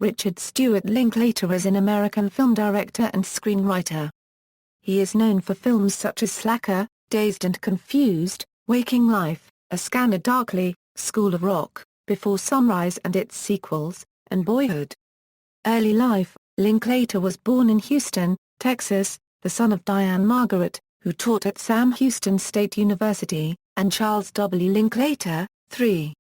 Richard Stuart Linklater is an American film director and screenwriter. He is known for films such as Slacker, Dazed and Confused, Waking Life, A Scanner Darkly, School of Rock, Before Sunrise and its sequels, and Boyhood. Early life: Linklater was born in Houston, Texas, the son of Diane Margaret, who taught at Sam Houston State University, and Charles W. Linklater, III.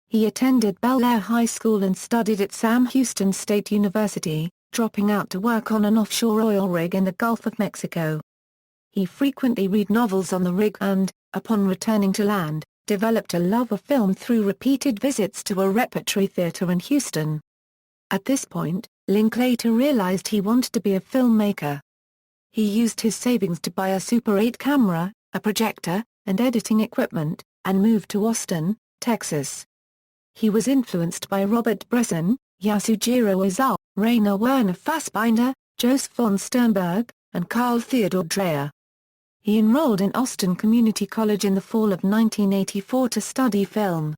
He attended Bel Air High School and studied at Sam Houston State University, dropping out to work on an offshore oil rig in the Gulf of Mexico. He frequently read novels on the rig and, upon returning to land, developed a love of film through repeated visits to a repertory theater in Houston. At this point, Linklater realized he wanted to be a filmmaker. He used his savings to buy a Super 8 camera, a projector, and editing equipment, and moved to Austin, Texas. He was influenced by Robert Bresson, Yasujiro Ozawa, Rainer Werner Fassbinder, Josef von Sternberg, and Carl Theodor Dreyer. He enrolled in Austin Community College in the fall of 1984 to study film.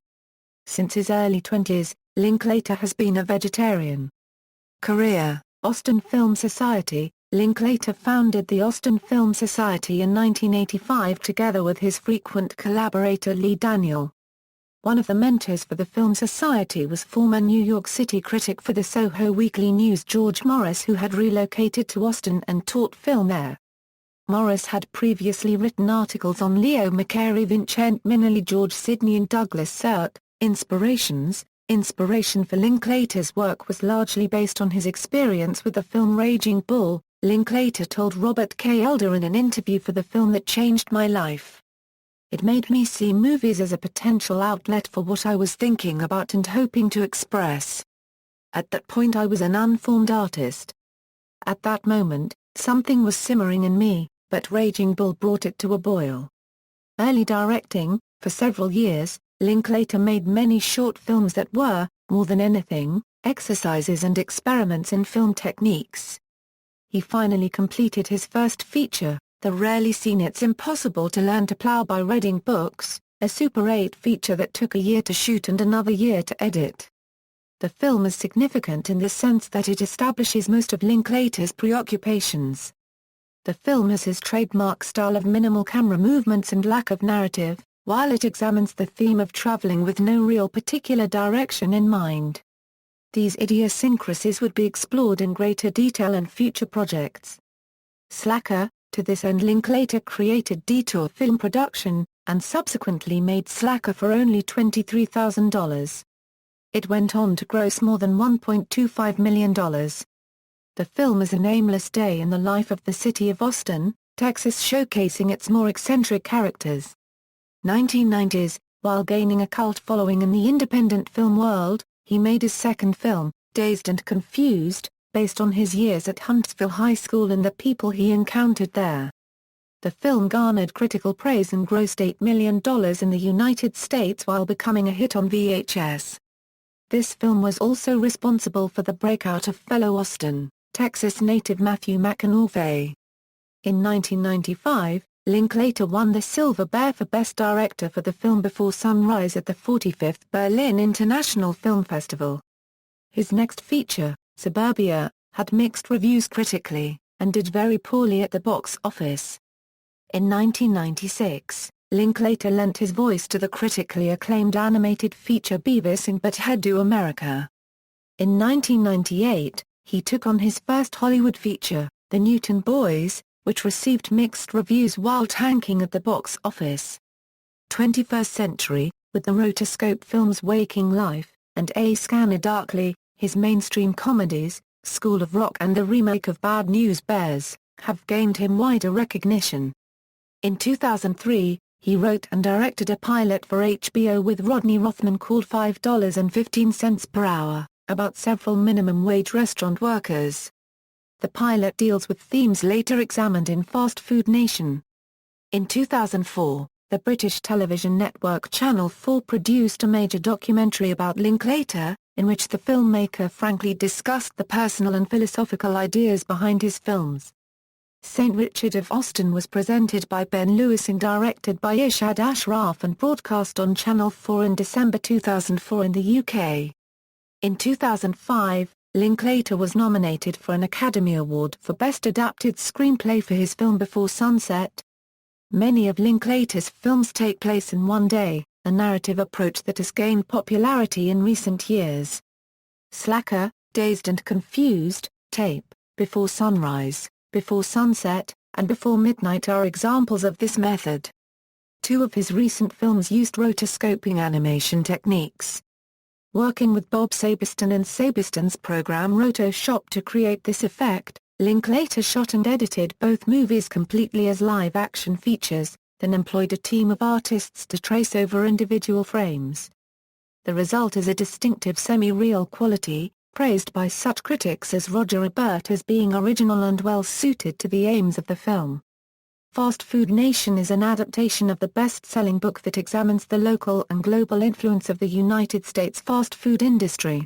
Since his early 20s, Linklater has been a vegetarian. Career: Austin Film Society. Linklater founded the Austin Film Society in 1985 together with his frequent collaborator Lee Daniel. One of the mentors for the Film Society was former New York City critic for the Soho Weekly News George Morris, who had relocated to Austin and taught film there. Morris had previously written articles on Leo McCarey, Vincent Minnelli, George Sidney and Douglas Sirk. Inspiration for Linklater's work was largely based on his experience with the film Raging Bull. Linklater told Robert K. Elder in an interview for the film that changed my life. It made me see movies as a potential outlet for what I was thinking about and hoping to express. At that point I was an unformed artist. At that moment, something was simmering in me, but Raging Bull brought it to a boil. Early directing: for several years, Linklater made many short films that were, more than anything, exercises and experiments in film techniques. He finally completed his first feature, the rarely seen It's Impossible to Learn to Plow by Reading Books, a Super 8 feature that took a year to shoot and another year to edit. The film is significant in the sense that it establishes most of Linklater's preoccupations. The film has his trademark style of minimal camera movements and lack of narrative, while it examines the theme of traveling with no real particular direction in mind. These idiosyncrasies would be explored in greater detail in future projects. Slacker: to this end Linklater created Detour Film Production, and subsequently made Slacker for only $23,000. It went on to gross more than $1.25 million. The film is an aimless day in the life of the city of Austin, Texas, showcasing its more eccentric characters. 1990s: while gaining a cult following in the independent film world, he made his second film, Dazed and Confused, based on his years at Huntsville High School and the people he encountered there. The film garnered critical praise and grossed $8 million in the United States while becoming a hit on VHS. This film was also responsible for the breakout of fellow Austin, Texas native Matthew McConaughey. In 1995, Linklater won the Silver Bear for Best Director for the film Before Sunrise at the 45th Berlin International Film Festival. His next feature, Suburbia, had mixed reviews critically, and did very poorly at the box office. In 1996, Linklater lent his voice to the critically acclaimed animated feature Beavis and Butt-Head Do America. In 1998, he took on his first Hollywood feature, The Newton Boys, which received mixed reviews while tanking at the box office. 21st Century, with the rotoscope films Waking Life, and A Scanner Darkly, his mainstream comedies, School of Rock and the remake of Bad News Bears, have gained him wider recognition. In 2003, he wrote and directed a pilot for HBO with Rodney Rothman called $5.15 per hour, about several minimum-wage restaurant workers. The pilot deals with themes later examined in Fast Food Nation. In 2004, the British television network Channel 4 produced a major documentary about Linklater, in which the filmmaker frankly discussed the personal and philosophical ideas behind his films. St. Richard of Austin was presented by Ben Lewis and directed by Ishad Ashraf and broadcast on Channel 4 in December 2004 in the UK. In 2005, Linklater was nominated for an Academy Award for Best Adapted Screenplay for his film Before Sunset. Many of Linklater's films take place in one day, a narrative approach that has gained popularity in recent years. Slacker, Dazed and Confused, Tape, Before Sunrise, Before Sunset, and Before Midnight are examples of this method. Two of his recent films used rotoscoping animation techniques. Working with Bob Sabiston and Sabiston's program Rotoshop to create this effect, Linklater shot and edited both movies completely as live-action features, then employed a team of artists to trace over individual frames. The result is a distinctive semi-real quality, praised by such critics as Roger Ebert as being original and well-suited to the aims of the film. Fast Food Nation is an adaptation of the best-selling book that examines the local and global influence of the United States fast food industry.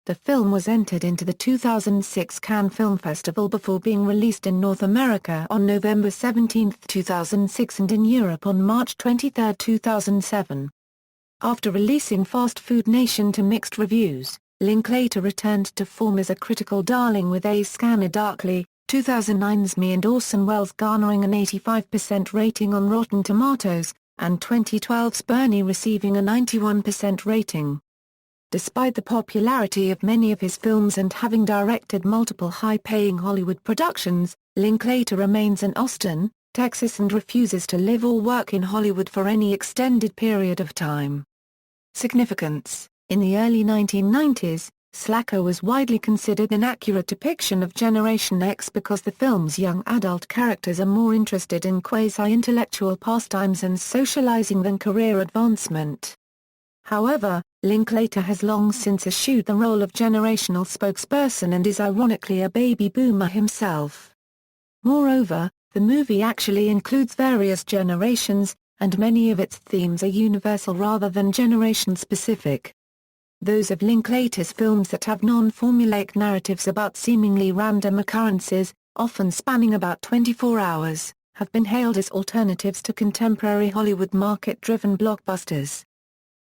The film was entered into the 2006 Cannes Film Festival before being released in North America on November 17, 2006 and in Europe on March 23, 2007. After releasing Fast Food Nation to mixed reviews, Linklater returned to form as a critical darling with A Scanner Darkly, 2009's Me and Orson Welles garnering an 85% rating on Rotten Tomatoes, and 2012's Bernie receiving a 91% rating. Despite the popularity of many of his films and having directed multiple high-paying Hollywood productions, Linklater remains in Austin, Texas and refuses to live or work in Hollywood for any extended period of time. Significance: in the early 1990s, Slacker was widely considered an accurate depiction of Generation X because the film's young adult characters are more interested in quasi-intellectual pastimes and socializing than career advancement. However, Linklater has long since eschewed the role of generational spokesperson and is ironically a baby boomer himself. Moreover, the movie actually includes various generations, and many of its themes are universal rather than generation-specific. Those of Linklater's films that have non-formulaic narratives about seemingly random occurrences, often spanning about 24 hours, have been hailed as alternatives to contemporary Hollywood market-driven blockbusters.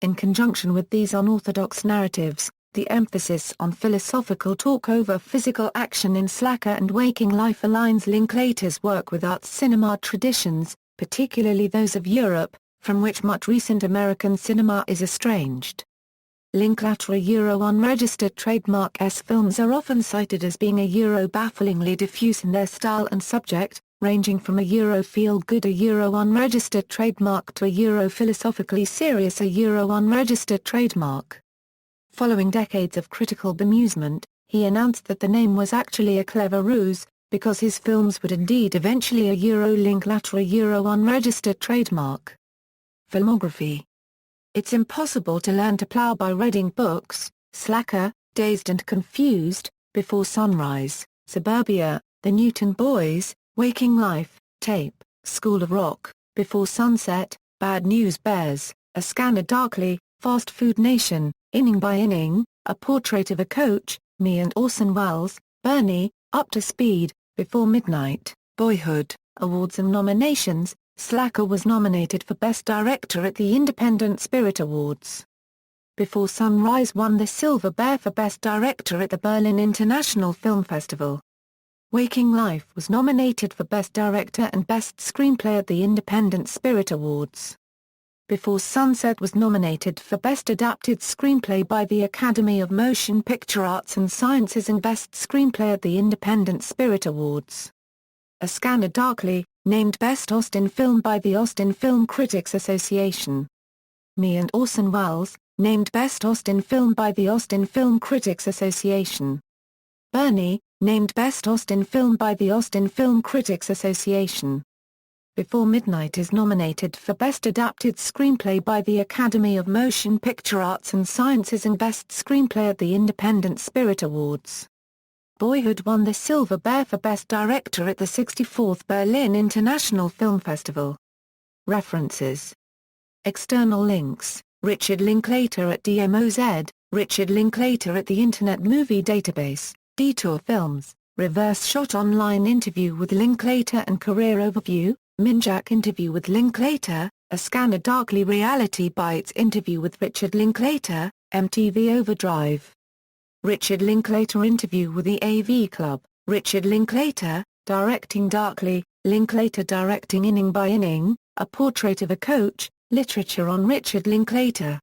In conjunction with these unorthodox narratives, the emphasis on philosophical talk over physical action in Slacker and Waking Life aligns Linklater's work with art cinema traditions, particularly those of Europe, from which much recent American cinema is estranged. Linklater Euro-unregistered trademark S films are often cited as being a Euro-bafflingly diffuse in their style and subject, ranging from a Euro-feel-good a Euro-unregistered trademark to a Euro-philosophically serious a Euro-unregistered trademark. Following decades of critical bemusement, he announced that the name was actually a clever ruse, because his films would indeed eventually a Euro-Linklater Euro-unregistered trademark. Filmography. It's Impossible to Learn to Plow by Reading Books, Slacker, Dazed and Confused, Before Sunrise, Suburbia, The Newton Boys, Waking Life, Tape, School of Rock, Before Sunset, Bad News Bears, A Scanner Darkly, Fast Food Nation, Inning by Inning, A Portrait of a Coach, Me and Orson Welles, Bernie, Up to Speed, Before Midnight, Boyhood. Awards and nominations. Slacker was nominated for Best Director at the Independent Spirit Awards. Before Sunrise won the Silver Bear for Best Director at the Berlin International Film Festival. Waking Life was nominated for Best Director and Best Screenplay at the Independent Spirit Awards. Before Sunset was nominated for Best Adapted Screenplay by the Academy of Motion Picture Arts and Sciences and Best Screenplay at the Independent Spirit Awards. A Scanner Darkly, named Best Austin Film by the Austin Film Critics Association. Me and Orson Welles, named Best Austin Film by the Austin Film Critics Association. Bernie, named Best Austin Film by the Austin Film Critics Association. Before Midnight is nominated for Best Adapted Screenplay by the Academy of Motion Picture Arts and Sciences and Best Screenplay at the Independent Spirit Awards. Boyhood won the Silver Bear for Best Director at the 64th Berlin International Film Festival. References. External links: Richard Linklater at DMOZ, Richard Linklater at the Internet Movie Database, Detour Films, Reverse Shot Online Interview with Linklater and Career Overview, Minjak Interview with Linklater, A Scanner Darkly Reality Bites Interview with Richard Linklater, MTV Overdrive. Richard Linklater interview with the AV Club, Richard Linklater, directing Darkly, Linklater directing Inning by Inning, A Portrait of a Coach, literature on Richard Linklater.